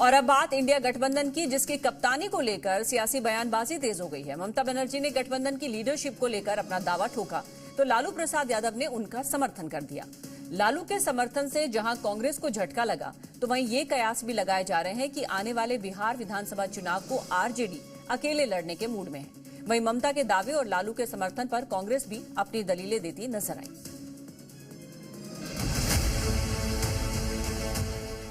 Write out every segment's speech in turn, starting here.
और अब बात इंडिया गठबंधन की, जिसकी कप्तानी को लेकर सियासी बयानबाजी तेज हो गई है। ममता बनर्जी ने गठबंधन की लीडरशिप को लेकर अपना दावा ठोका तो लालू प्रसाद यादव ने उनका समर्थन कर दिया। लालू के समर्थन से जहां कांग्रेस को झटका लगा तो वहीं ये कयास भी लगाए जा रहे हैं कि आने वाले बिहार विधानसभा चुनाव को आरजेडी अकेले लड़ने के मूड में है। वहीं ममता के दावे और लालू के समर्थन पर कांग्रेस भी अपनी दलीलें देती नजर आई।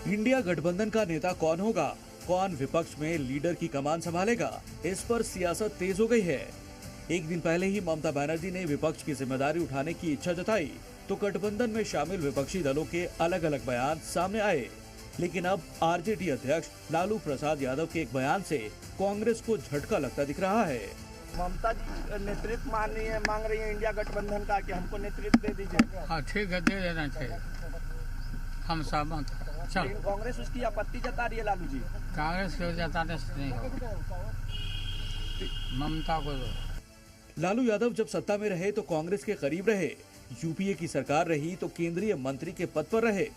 इंडिया गठबंधन का नेता कौन होगा, कौन विपक्ष में लीडर की कमान संभालेगा, इस पर सियासत तेज हो गई है। एक दिन पहले ही ममता बनर्जी ने विपक्ष की जिम्मेदारी उठाने की इच्छा जताई तो गठबंधन में शामिल विपक्षी दलों के अलग अलग बयान सामने आए। लेकिन अब आरजेडी अध्यक्ष लालू प्रसाद यादव के एक बयान से कांग्रेस को झटका लगता दिख रहा है। ममता जी नेतृत्व मांग रही है इंडिया गठबंधन का कि हमको नेतृत्व दे दीजिए। हाँ ठीक है, दे देना चाहिए, हम सहमत हैं। लेकिन कांग्रेस उसकी आपत्ति जता रही है लालू जी। कांग्रेस के जताने से नहीं होगा, ममता को दो। लालू यादव जब सत्ता में रहे तो कांग्रेस के करीब रहे, यूपीए की सरकार रही तो केंद्रीय मंत्री के पद पर रहे,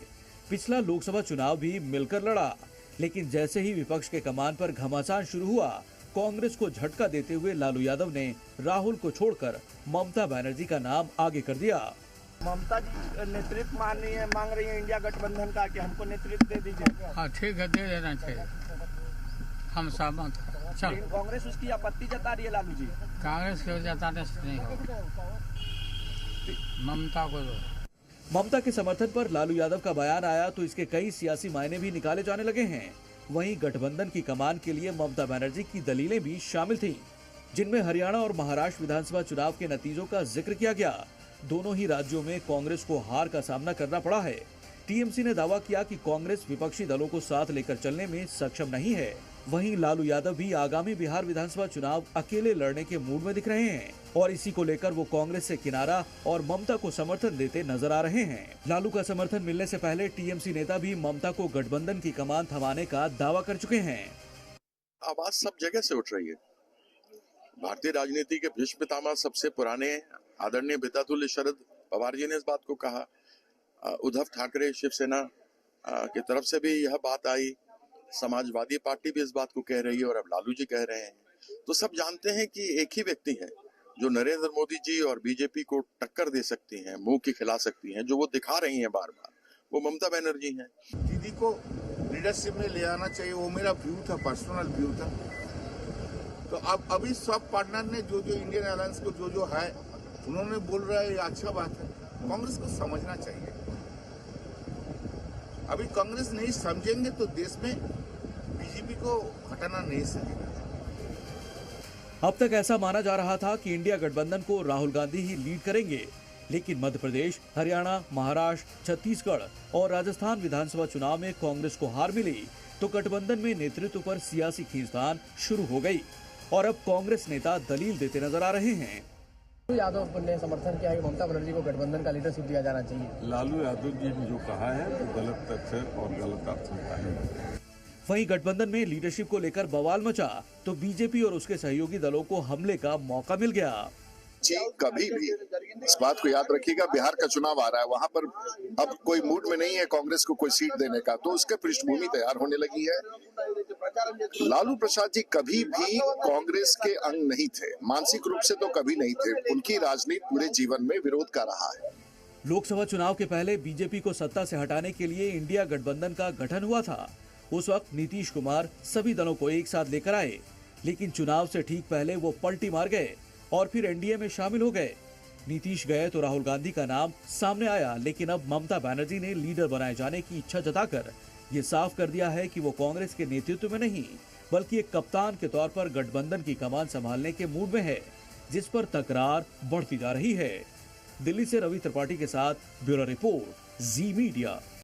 पिछला लोकसभा चुनाव भी मिलकर लड़ा। लेकिन जैसे ही विपक्ष के कमान पर घमासान शुरू हुआ, कांग्रेस को झटका देते हुए लालू यादव ने राहुल को छोड़कर ममता बनर्जी का नाम आगे कर दिया। ममता जी नेतृत्व मांग रही है इंडिया गठबंधन का कि हमको नेतृत्व दे दीजिए। हाँ ठीक है, दे देना चाहिए, हम सहमत हैं। लेकिन कांग्रेस उसकी आपत्ति जता रही है लालू जी। कांग्रेस के जताने से नहीं होगा, ममता को दो। ममता के समर्थन पर लालू यादव का बयान आया तो इसके कई सियासी मायने भी निकाले जाने लगे हैं। वहीं गठबंधन की कमान के लिए ममता बनर्जी की दलीलें भी शामिल थीं, जिनमें हरियाणा और महाराष्ट्र विधानसभा चुनाव के नतीजों का जिक्र किया गया। दोनों ही राज्यों में कांग्रेस को हार का सामना करना पड़ा है। टीएमसी ने दावा किया कि कांग्रेस विपक्षी दलों को साथ लेकर चलने में सक्षम नहीं है। वहीं लालू यादव भी आगामी बिहार विधानसभा चुनाव अकेले लड़ने के मूड में दिख रहे हैं और इसी को लेकर वो कांग्रेस से किनारा और ममता को समर्थन देते नजर आ रहे हैं। लालू का समर्थन मिलने से पहले टीएमसी नेता भी ममता को गठबंधन की कमान थमाने का दावा कर चुके हैं। आवाज सब जगह से उठ रही है। भारतीय राजनीति के भीष्म पितामह, सबसे पुराने आदरणीय पितातुल्य शरद पवार जी ने इस बात को कहा। उद्धव ठाकरे शिवसेना की तरफ से भी यह बात आई, समाजवादी पार्टी भी इस बात को कह रही है और अब लालू जी कह रहे हैं। तो सब जानते हैं कि एक ही व्यक्ति है जो नरेंद्र मोदी जी और बीजेपी को टक्कर दे सकती हैं, मुंह की खिला सकती हैं, जो वो दिखा रही हैं बार बार, वो ममता बनर्जी हैं। दीदी को लीडरशिप में ले आना चाहिए, वो मेरा व्यू था, पर्सनल व्यू था। तो अब अभी सब पार्टनर ने जो इंडियन अलायंस को जो है उन्होंने बोल रहा है, ये अच्छा बात है। कांग्रेस को समझना चाहिए। अभी कांग्रेस नहीं समझेंगे तो देश में बीजेपी को हटाना नहीं सकेगा। अब तक ऐसा माना जा रहा था कि इंडिया गठबंधन को राहुल गांधी ही लीड करेंगे, लेकिन मध्य प्रदेश, हरियाणा, महाराष्ट्र, छत्तीसगढ़ और राजस्थान विधानसभा चुनाव में कांग्रेस को हार मिली तो गठबंधन में नेतृत्व पर सियासी खींचतान शुरू हो गई और अब कांग्रेस नेता दलील देते नजर आ रहे हैं। लालू यादव ने समर्थन किया है कि ममता बनर्जी को गठबंधन का लीडरशिप दिया जाना चाहिए। लालू यादव जी ने जो कहा है वो गलत तथ्य और गलत आशंका है। वहीं गठबंधन में लीडरशिप को लेकर बवाल मचा तो बीजेपी और उसके सहयोगी दलों को हमले का मौका मिल गया। जी कभी भी इस बात को याद रखिएगा, बिहार का चुनाव आ रहा है, वहां पर अब कोई मूड में नहीं है कांग्रेस को कोई सीट देने का, तो उसके पृष्ठभूमि तैयार होने लगी है। लालू प्रसाद जी कभी भी कांग्रेस के अंग नहीं थे, मानसिक रूप से तो कभी नहीं थे। उनकी राजनीति पूरे जीवन में विरोध का रहा है। लोकसभा चुनाव के पहले बीजेपी को सत्ता से हटाने के लिए इंडिया गठबंधन का गठन हुआ था। उस वक्त नीतीश कुमार सभी दलों को एक साथ लेकर आए, लेकिन चुनाव से ठीक पहले वो पलटी मार गए और फिर एनडीए में शामिल हो गए। नीतीश गए तो राहुल गांधी का नाम सामने आया, लेकिन अब ममता बनर्जी ने लीडर बनाए जाने की इच्छा जताकर ये साफ कर दिया है कि वो कांग्रेस के नेतृत्व में नहीं बल्कि एक कप्तान के तौर पर गठबंधन की कमान संभालने के मूड में है, जिस पर तकरार बढ़ती जा रही है। दिल्ली से रवि त्रिपाठी के साथ ब्यूरो रिपोर्ट, जी मीडिया।